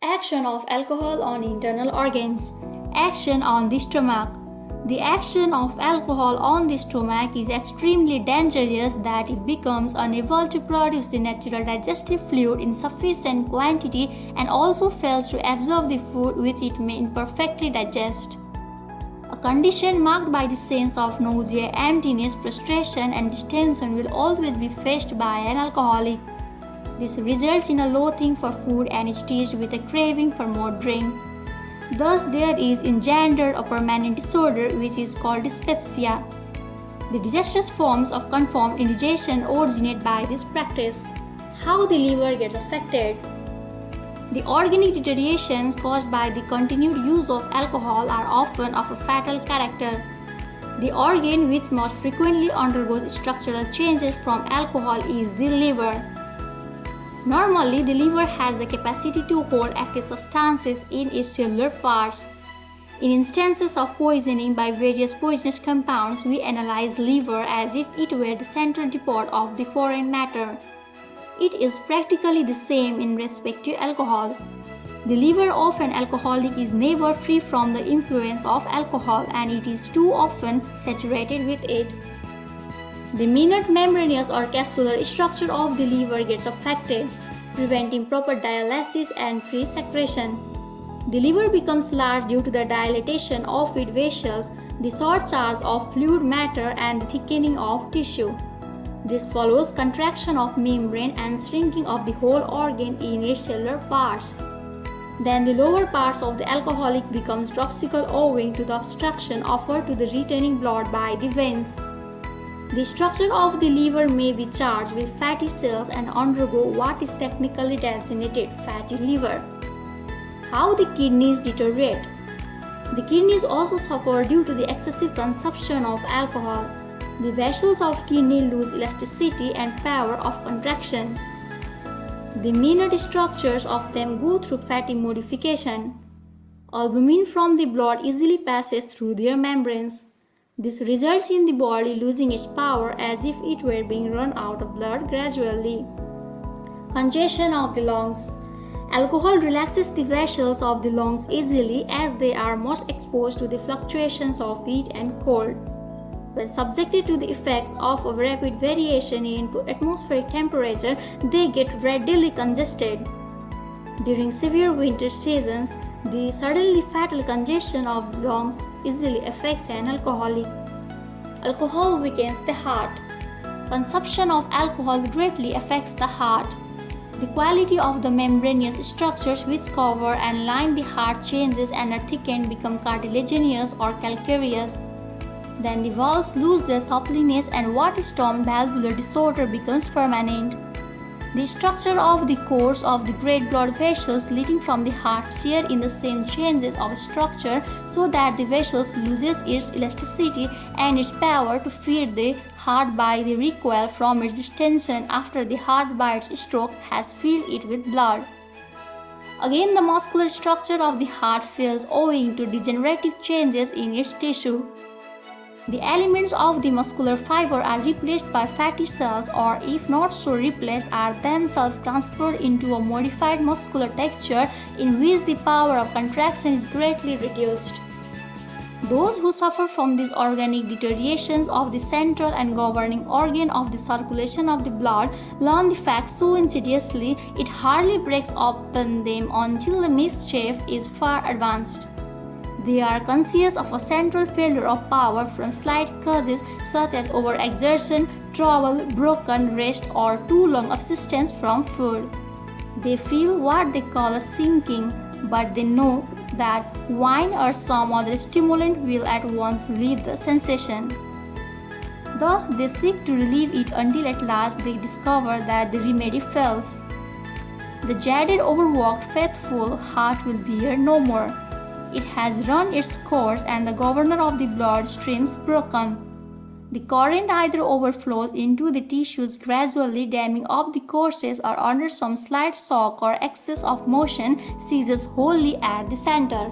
Action of alcohol on internal organs. Action on the stomach. The action of alcohol on the stomach is extremely dangerous that it becomes unable to produce the natural digestive fluid in sufficient quantity and also fails to absorb the food which it may imperfectly digest. A condition marked by the sense of nausea, emptiness, frustration, and distension will always be faced by an alcoholic. This results in a loathing for food and is staged with a craving for more drink. Thus, there is engendered a permanent disorder which is called dyspepsia. The disastrous forms of conformed indigestion originate by this practice. How the liver gets affected. The organic deteriorations caused by the continued use of alcohol are often of a fatal character. The organ which most frequently undergoes structural changes from alcohol is the liver. Normally, the liver has the capacity to hold active substances in its cellular parts. In instances of poisoning by various poisonous compounds, we analyze liver as if it were the central depot of the foreign matter. It is practically the same in respect to alcohol. The liver of an alcoholic is never free from the influence of alcohol and it is too often saturated with it. The minute membranous or capsular structure of the liver gets affected, preventing proper dialysis and free secretion. The liver becomes large due to the dilatation of its vessels, the short charge of fluid matter, and the thickening of tissue. This follows contraction of membrane and shrinking of the whole organ in its cellular parts. Then the lower parts of the alcoholic becomes dropsical owing to the obstruction offered to the returning blood by the veins. The structure of the liver may be charged with fatty cells and undergo what is technically designated fatty liver. How the kidneys deteriorate. The kidneys also suffer due to the excessive consumption of alcohol. The vessels of kidney lose elasticity and power of contraction. The minute structures of them go through fatty modification. Albumin from the blood easily passes through their membranes. This results in the body losing its power as if it were being run out of blood gradually. Congestion of the lungs. Alcohol relaxes the vessels of the lungs easily as they are most exposed to the fluctuations of heat and cold. When subjected to the effects of a rapid variation in atmospheric temperature, they get readily congested. During severe winter seasons, the suddenly fatal congestion of the lungs easily affects an alcoholic. Alcohol weakens the heart. Consumption of alcohol greatly affects the heart. The quality of the membranous structures which cover and line the heart changes and are thickened, become cartilaginous or calcareous. Then the valves lose their suppleness and what is termed valvular disorder becomes permanent. The structure of the course of the great blood vessels leading from the heart share in the same changes of structure so that the vessels loses its elasticity and its power to feed the heart by the recoil from its distension after the heart by its stroke has filled it with blood. Again, the muscular structure of the heart fails owing to degenerative changes in its tissue. The elements of the muscular fiber are replaced by fatty cells or if not so replaced are themselves transferred into a modified muscular texture in which the power of contraction is greatly reduced. Those who suffer from these organic deteriorations of the central and governing organ of the circulation of the blood learn the fact so insidiously it hardly breaks upon them until the mischief is far advanced. They are conscious of a central failure of power from slight causes such as overexertion, trouble, broken rest, or too long abstinence from food. They feel what they call a sinking, but they know that wine or some other stimulant will at once relieve the sensation. Thus, they seek to relieve it until at last they discover that the remedy fails. The jaded, overworked, faithful heart will bear no more. It has run its course and the governor of the blood streams broken. The current either overflows into the tissues gradually damming up the courses or under some slight shock or excess of motion ceases wholly at the center.